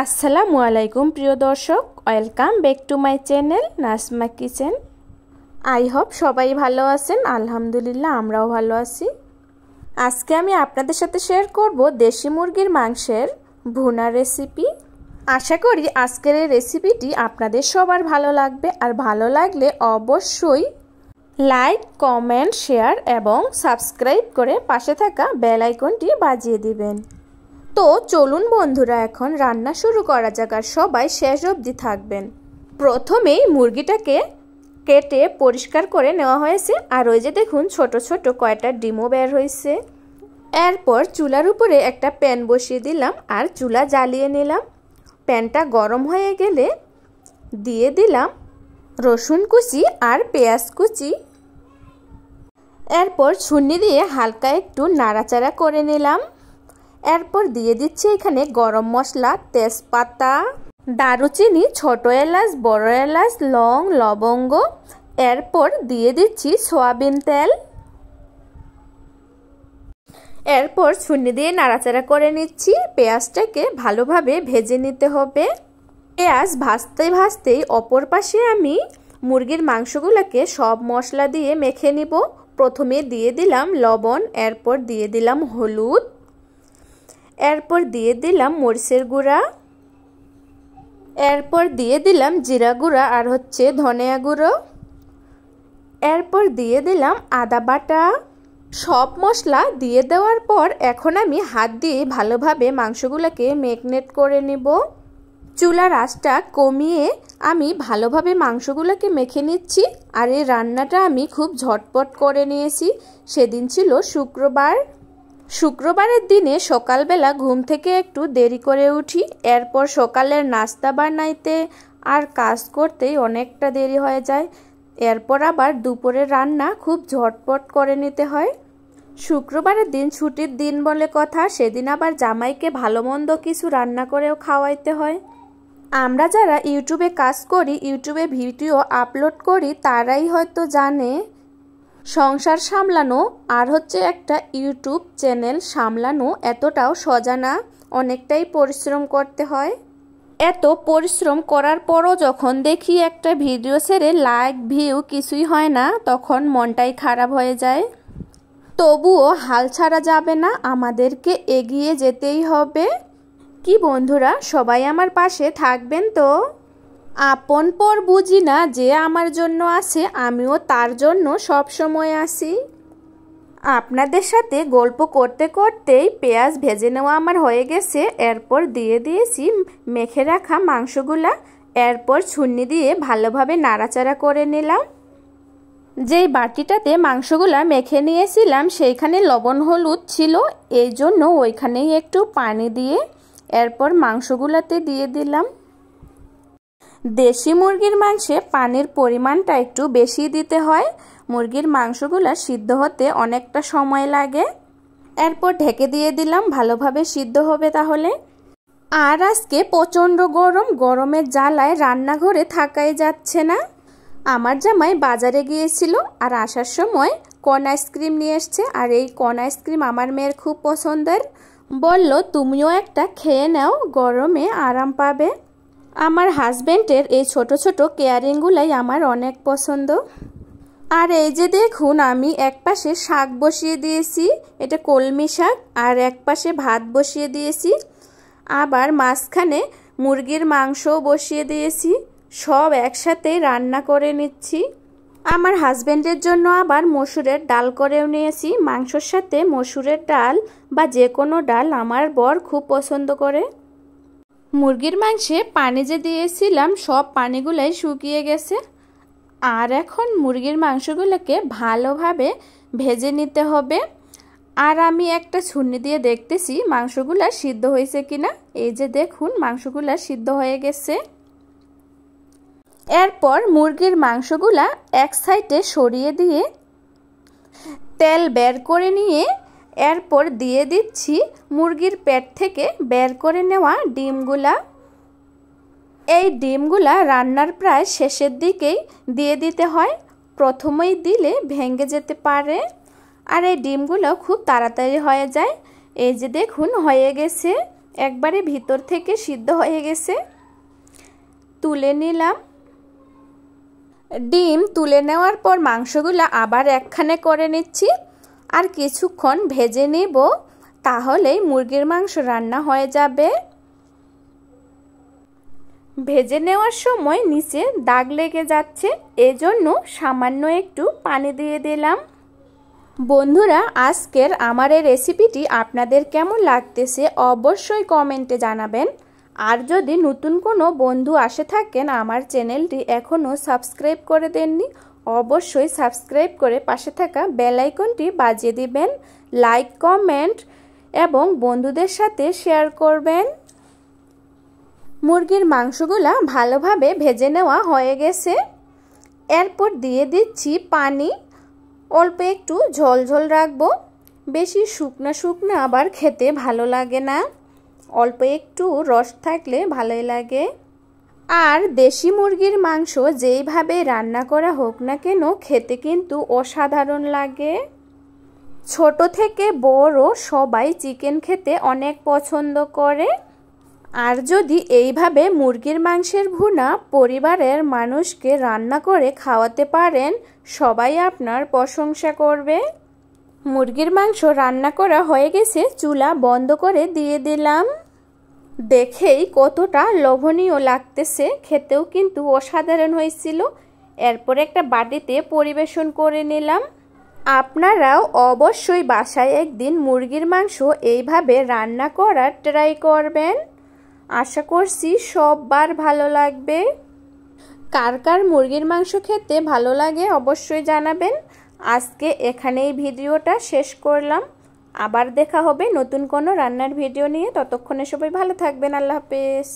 আসসালামু আলাইকুম প্রিয় দর্শক, welcome back to my channel Nasma kitchen. I hope সবাই ভালো আছেন। আলহামদুলিল্লাহ আমরাও ভালো আছি। আজকে আমি আপনাদের সাথে শেয়ার করব দেশি মুরগির মাংসের ভুনা রেসিপি। আশা করি আজকের এই রেসিপিটি আপনাদের সবার ভালো লাগবে, আর ভালো লাগলে অবশ্যই লাইক, কমেন্ট, শেয়ার এবং সাবস্ক্রাইব করে পাশে থাকা বেল আইকনটি বাজিয়ে দিবেন। তো চলুন বন্ধুরা, এখন রান্না শুরু করা যাক, আর সবাই শেষ অবধি থাকবেন। প্রথমেই মুরগিটাকে কেটে পরিষ্কার করে নেওয়া হয়েছে, আর ওই যে দেখুন ছোট ছোট কয়টা ডিমও বের হয়েছে। এরপর চুলার উপরে একটা প্যান বসিয়ে দিলাম আর চুলা জ্বালিয়ে নিলাম। প্যানটা গরম হয়ে গেলে দিয়ে দিলাম রসুন কুচি আর পেঁয়াজ কুচি। এরপর ছুরি দিয়ে হালকা একটু নাড়াচাড়া করে নিলাম। এরপর দিয়ে দিচ্ছি এখানে গরম মশলা, তেজপাতা, দারুচিনি, ছোট এলাচ, বড় এলাচ, লং, লবঙ্গ। এরপর দিয়ে দিচ্ছি সয়াবিন তেল। এরপর ছুরি দিয়ে নাড়াচাড়া করে নিচ্ছি। পেঁয়াজটাকে ভালোভাবে ভেজে নিতে হবে। পেঁয়াজ ভাজতে ভাজতেই অপর পাশে আমি মুরগির মাংসগুলোকে সব মশলা দিয়ে মেখে নিব। প্রথমে দিয়ে দিলাম লবণ, এরপর দিয়ে দিলাম হলুদ, এরপর দিয়ে দিলাম মরিচের গুঁড়া, এরপর দিয়ে দিলাম জিরা গুঁড়া আর ধনিয়া গুঁড়ো, এরপর দিয়ে দিলাম আদা বাটা। সব মশলা দিয়ে দেওয়ার পর এখন আমি হাত দিয়ে ভালোভাবে মাংসগুলোকে ম্যারিনেট করে নিব। চুলার আঁচটা কমিয়ে আমি ভালোভাবে মাংসগুলোকে মেখে নিচ্ছি। আর এই রান্নাটা আমি খুব ঝটপট করে নিয়েছি। সেদিন ছিল শুক্রবার। শুক্রবারের দিনে সকালবেলা ঘুম থেকে একটু দেরি করে উঠি। এরপর সকালের নাস্তা বানাইতে আর কাজ করতেই অনেকটা দেরি হয়ে যায়। এরপর আবার দুপুরের রান্না খুব ঝটপট করে নিতে হয়। শুক্রবারের দিন ছুটির দিন বলে কথা, সেদিন আবার জামাইকে ভালো মন্দ কিছু রান্না করেও খাওয়াইতে হয়। আমরা যারা ইউটিউবে কাজ করি, ইউটিউবে ভিডিও আপলোড করি, তারাই হয়তো জানে সংসার সামলানো আর একটা ইউটিউব চ্যানেল সামলানো এতটাও সোজা না, অনেকটাই পরিশ্রম করতে হয়। এত পরিশ্রম করার পরও যখন দেখি একটা ভিডিও ছেড়ে লাইক ভিউ কিছুই হয় না, তখন মনটাই খারাপ হয়ে যায়। তবুও হাল ছাড়া যাবে না, আমাদেরকে এগিয়ে যেতেই হবে। কি বন্ধুরা, সবাই আমার পাশে থাকবেন তো? আপন পর বুঝি না, যে আমার জন্য আছে আমিও তার জন্য সব সময় আছি। আপনাদের সাথে গল্প করতে করতেই পেঁয়াজ ভেজে নেওয়া আমার হয়ে গেছে। এরপর দিয়ে দিয়েছি মেখে রাখা মাংসগুলা। এরপর ছুরি দিয়ে ভালোভাবে নাড়াচাড়া করে নিলাম। যেই বাটিটাতে মাংসগুলা মেখে নিয়েছিলাম সেইখানে লবণ হলুদ ছিল, এই জন্য ওইখানেই একটু পানি দিয়ে এরপর মাংসগুলাতে দিয়ে দিলাম। দেশি মুরগির মাংসে পানির পরিমাণটা একটু বেশি দিতে হয়। মুরগির মাংসগুলা সিদ্ধ হতে অনেকটা সময় লাগে। এরপর ঢেকে দিয়ে দিলাম, ভালোভাবে সিদ্ধ হবে তাহলে। আর আজকে প্রচণ্ড গরম, গরমের জ্বালায় রান্নাঘরে থাকাই যাচ্ছে না। আমার জামাই বাজারে গিয়েছিল আর আসার সময় কর্ন আইসক্রিম নিয়ে এসছে। আর এই কর্ন আইসক্রিম আমার মেয়ের খুব পছন্দের। বলল তুমিও একটা খেয়ে নাও, গরমে আরাম পাবে। আমার হাজব্যান্ডের এই ছোট ছোট কেয়ারিংগুলাই আমার অনেক পছন্দ। আর এই যে দেখুন, আমি এক পাশে শাক বসিয়ে দিয়েছি, এটা কলমি শাক, আর এক পাশে ভাত বসিয়ে দিয়েছি। আবার মাঝখানে মুরগির মাংসও বসিয়ে দিয়েছি। সব একসাথে রান্না করে নিচ্ছি। আমার হাজব্যান্ডের জন্য আবার মসুরের ডাল করেও নিয়েছি। মাংসর সাথে মসুরের ডাল বা যে কোনো ডাল আমার বর খুব পছন্দ করে। মুরগির মাংসে পানি যে দিয়েছিলাম সব পানিগুলাই শুকিয়ে গেছে। আর এখন মুরগির মাংসগুলোকে ভালোভাবে ভেজে নিতে হবে। আর আমি একটা ছুরি দিয়ে দেখতেছি মাংসগুলা সিদ্ধ হয়েছে কিনা। এই যে দেখুন মাংসগুলা সিদ্ধ হয়ে গেছে। এরপর মুরগির মাংসগুলা এক সাইডে সরিয়ে দিয়ে তেল বের করে নিয়ে এরপর দিয়ে দিচ্ছি মুরগির পেট থেকে বের করে নেওয়া ডিমগুলা। এই ডিমগুলা রান্নার প্রায় শেষের দিকেই দিয়ে দিতে হয়, প্রথমেই দিলে ভেঙে যেতে পারে। আর এই ডিমগুলো খুব তাড়াতাড়ি হয়ে যায়। এই যে দেখুন হয়ে গেছে। একবারে ভিতর থেকে সিদ্ধ হয়ে গেছে। তুলে নিলাম। ডিম তুলে নেওয়ার পর মাংসগুলো আবার একখানে করে নিচ্ছি আর কিছুক্ষণ ভেজে নেব, তাহলেই মুরগির মাংস রান্না হয়ে যাবে। ভেজে নেওয়ার সময় নিচে দাগ লেগে যাচ্ছে, এজন্য সামান্য একটু পানি দিয়ে দিলাম। বন্ধুরা, আজকের আমার এই রেসিপিটি আপনাদের কেমন লাগতেছে অবশ্যই কমেন্টে জানাবেন। আর যদি নতুন কোনো বন্ধু আসে থাকেন আমার চ্যানেলটি এখনও সাবস্ক্রাইব করে দেননি, অবশ্যই সাবস্ক্রাইব করে পাশে থাকা বেল আইকনটি বাজিয়ে দিবেন। লাইক, কমেন্ট এবং বন্ধুদের সাথে শেয়ার করবেন। মুরগির মাংসগুলা ভালোভাবে ভেজে নেওয়া হয়ে গেছে। এরপর দিয়ে দিচ্ছি পানি। অল্প একটু ঝোল ঝোল রাখবো, বেশি শুকনা শুকনা আবার খেতে ভালো লাগে না, অল্প একটু রস থাকলে ভালোই লাগে। আর দেশি মুরগির মাংস যেইভাবে রান্না করা হোক না কেন খেতে কিন্তু অসাধারণ লাগে। ছোট থেকে বড় সবাই চিকেন খেতে অনেক পছন্দ করে। আর যদি এইভাবে মুরগির মাংসের ভুনা পরিবারের মানুষকে রান্না করে খাওয়াতে পারেন, সবাই আপনার প্রশংসা করবে। মুরগির মাংস রান্না করা হয়ে গেছে, চুলা বন্ধ করে দিয়ে দিলাম। দেখেই কতটা লোভনীয় লাগতেছে, খেতেও কিন্তু অসাধারণ হয়েছিল। এরপর একটা বাটিতে পরিবেশন করে নিলাম। আপনারাও অবশ্যই বাসায় একদিন মুরগির মাংস এইভাবে রান্না করার ট্রাই করবেন। আশা করছি সববার ভালো লাগবে। কার কার মুরগির মাংস খেতে ভালো লাগে অবশ্যই জানাবেন। আজকে এখানেই ভিডিওটা শেষ করলাম। আবার দেখা হবে নতুন কোনো রান্নার ভিডিও নিয়ে। ততক্ষণে সবাই ভালো থাকবেন। আল্লাহ হাফেজ।